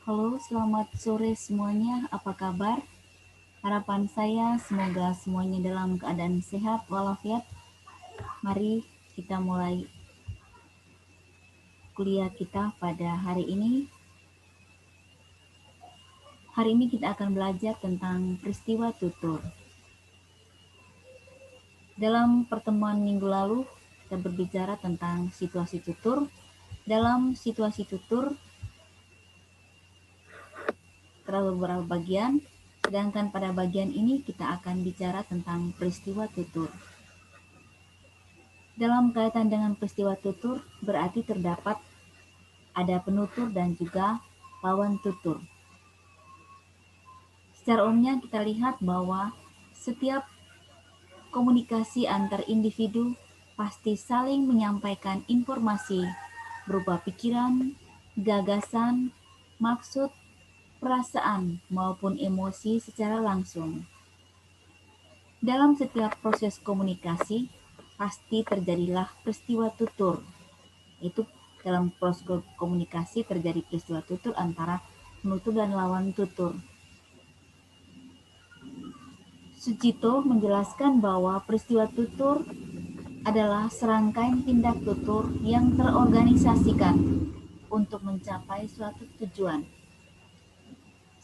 Halo, selamat sore semuanya. Apa kabar? Harapan saya semoga semuanya dalam keadaan sehat walafiat. Mari kita mulai kuliah kita pada hari ini. Hari ini kita akan belajar tentang peristiwa tutur. Dalam pertemuan minggu lalu, kita berbicara tentang situasi tutur. Dalam situasi tutur, terdapat beberapa bagian, sedangkan pada bagian ini kita akan bicara tentang peristiwa tutur. Dalam kaitan dengan peristiwa tutur, berarti terdapat ada penutur dan juga lawan tutur. Secara umumnya kita lihat bahwa setiap komunikasi antar individu pasti saling menyampaikan informasi berupa pikiran, gagasan, maksud, perasaan, maupun emosi secara langsung. Dalam setiap proses komunikasi, pasti terjadilah peristiwa tutur. Itu dalam proses komunikasi terjadi peristiwa tutur antara penutur dan lawan tutur. Sucito menjelaskan bahwa peristiwa tutur adalah serangkaian tindak tutur yang terorganisasikan untuk mencapai suatu tujuan.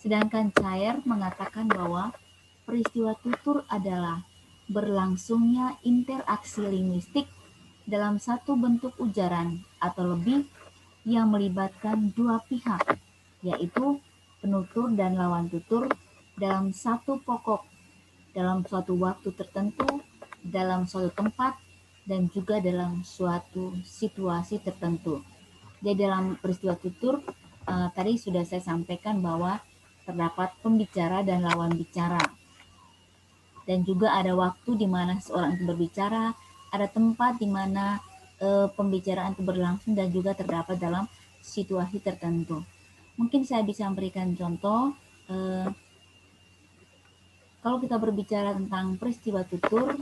Sedangkan Cair mengatakan bahwa peristiwa tutur adalah berlangsungnya interaksi linguistik dalam satu bentuk ujaran atau lebih yang melibatkan dua pihak, yaitu penutur dan lawan tutur dalam satu pokok, dalam suatu waktu tertentu, dalam suatu tempat, dan juga dalam suatu situasi tertentu. Jadi dalam peristiwa tutur, tadi sudah saya sampaikan bahwa terdapat pembicara dan lawan bicara. Dan juga ada waktu di mana seorang itu berbicara, ada tempat di mana pembicaraan itu berlangsung dan juga terdapat dalam situasi tertentu. Mungkin saya bisa memberikan contoh, kalau kita berbicara tentang peristiwa tutur,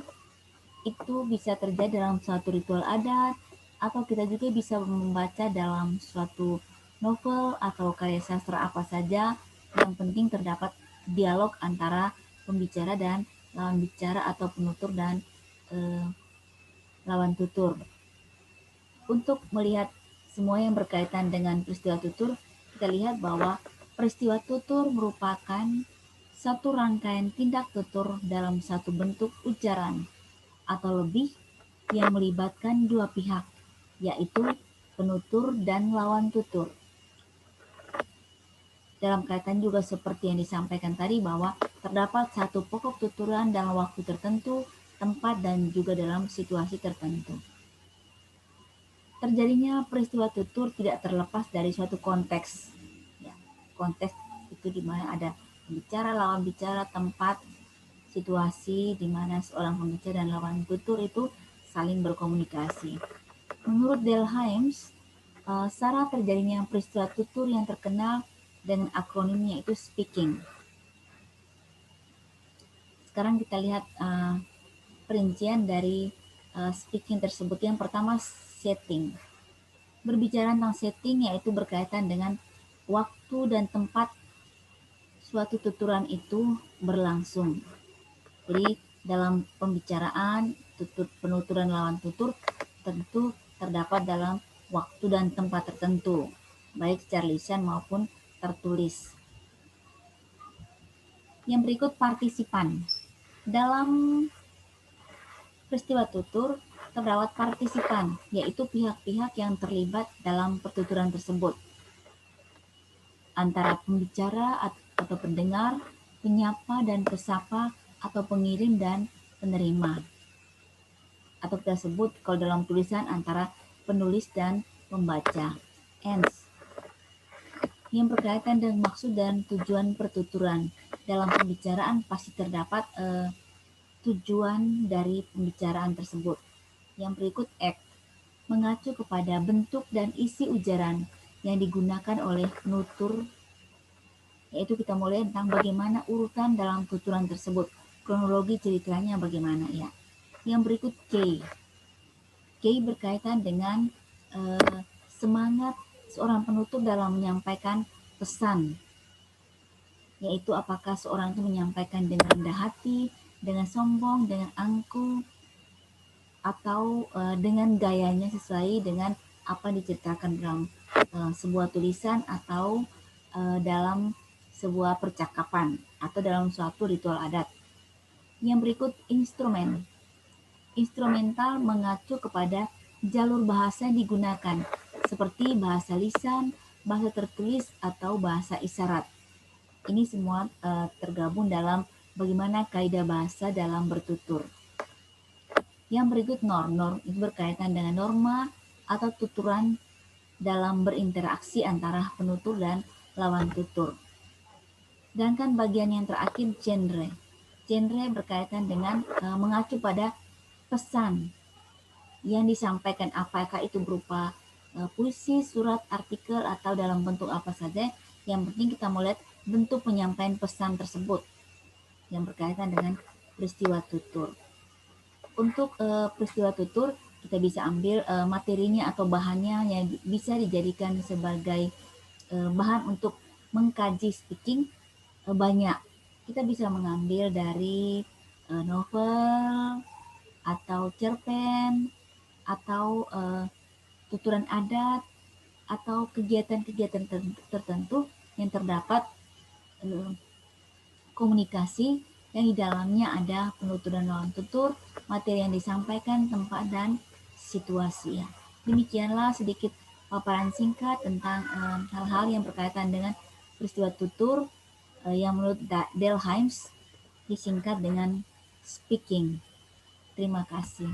itu bisa terjadi dalam suatu ritual adat, atau kita juga bisa membaca dalam suatu novel atau karya sastra apa saja. Yang penting terdapat dialog antara pembicara dan lawan bicara atau penutur dan lawan tutur. Untuk melihat semua yang berkaitan dengan peristiwa tutur, kita lihat bahwa peristiwa tutur merupakan satu rangkaian tindak tutur dalam satu bentuk ujaran atau lebih yang melibatkan dua pihak, yaitu penutur dan lawan tutur. Dalam kaitan juga seperti yang disampaikan tadi bahwa terdapat satu pokok tuturan dalam waktu tertentu, tempat, dan juga dalam situasi tertentu. Terjadinya peristiwa tutur tidak terlepas dari suatu konteks. Ya, konteks itu di mana ada pembicara, lawan bicara, tempat, situasi di mana seorang pembicara dan lawan tutur itu saling berkomunikasi. Menurut Delhaims, cara terjadinya peristiwa tutur yang terkenal dengan akronimnya itu speaking. Sekarang kita lihat perincian dari speaking tersebut. Yang pertama, setting. Berbicara tentang setting yaitu berkaitan dengan waktu dan tempat suatu tuturan itu berlangsung. Jadi dalam pembicaraan, penuturan lawan tutur tentu terdapat dalam waktu dan tempat tertentu, baik secara lisan maupun tertulis. Yang berikut partisipan. Dalam peristiwa tutur terdapat partisipan, yaitu pihak-pihak yang terlibat dalam pertuturan tersebut. Antara pembicara atau pendengar, penyapa dan pesapa, atau pengirim dan penerima. Atau kita sebut kalau dalam tulisan antara penulis dan pembaca. Ends. Yang berkaitan dengan maksud dan tujuan pertuturan. Dalam pembicaraan pasti terdapat tujuan dari pembicaraan tersebut. Yang berikut act. Mengacu kepada bentuk dan isi ujaran yang digunakan oleh penutur, yaitu kita mulai tentang bagaimana urutan dalam tuturan tersebut, kronologi ceritanya bagaimana ya. Yang berikut K. K berkaitan dengan semangat seorang penutur dalam menyampaikan pesan, yaitu apakah seorang itu menyampaikan dengan rendah hati, dengan sombong, dengan angkuh, atau dengan gayanya sesuai dengan apa yang diceritakan dalam sebuah tulisan atau dalam sebuah percakapan atau dalam suatu ritual adat. Yang berikut instrumen. Instrumental mengacu kepada jalur bahasa yang digunakan, seperti bahasa lisan, bahasa tertulis, atau bahasa isyarat. Ini semua tergabung dalam bagaimana kaidah bahasa dalam bertutur. Yang berikut norm. Norm itu berkaitan dengan norma atau tuturan dalam berinteraksi antara penutur dan lawan tutur. Sedangkan bagian yang terakhir genre. Genre berkaitan dengan mengacu pada pesan yang disampaikan, apakah itu berupa puisi, surat, artikel, atau dalam bentuk apa saja. Yang penting kita melihat bentuk penyampaian pesan tersebut yang berkaitan dengan peristiwa tutur. Untuk peristiwa tutur kita bisa ambil materinya atau bahannya yang bisa dijadikan sebagai bahan untuk mengkaji speaking banyak. Kita bisa mengambil dari novel atau cerpen atau tuturan adat atau kegiatan-kegiatan tertentu yang terdapat komunikasi yang di dalamnya ada penutur dan lawan tutur, materi yang disampaikan, tempat dan situasi. Demikianlah sedikit paparan singkat tentang hal-hal yang berkaitan dengan peristiwa tutur yang menurut Delheims disingkat dengan speaking. Terima kasih.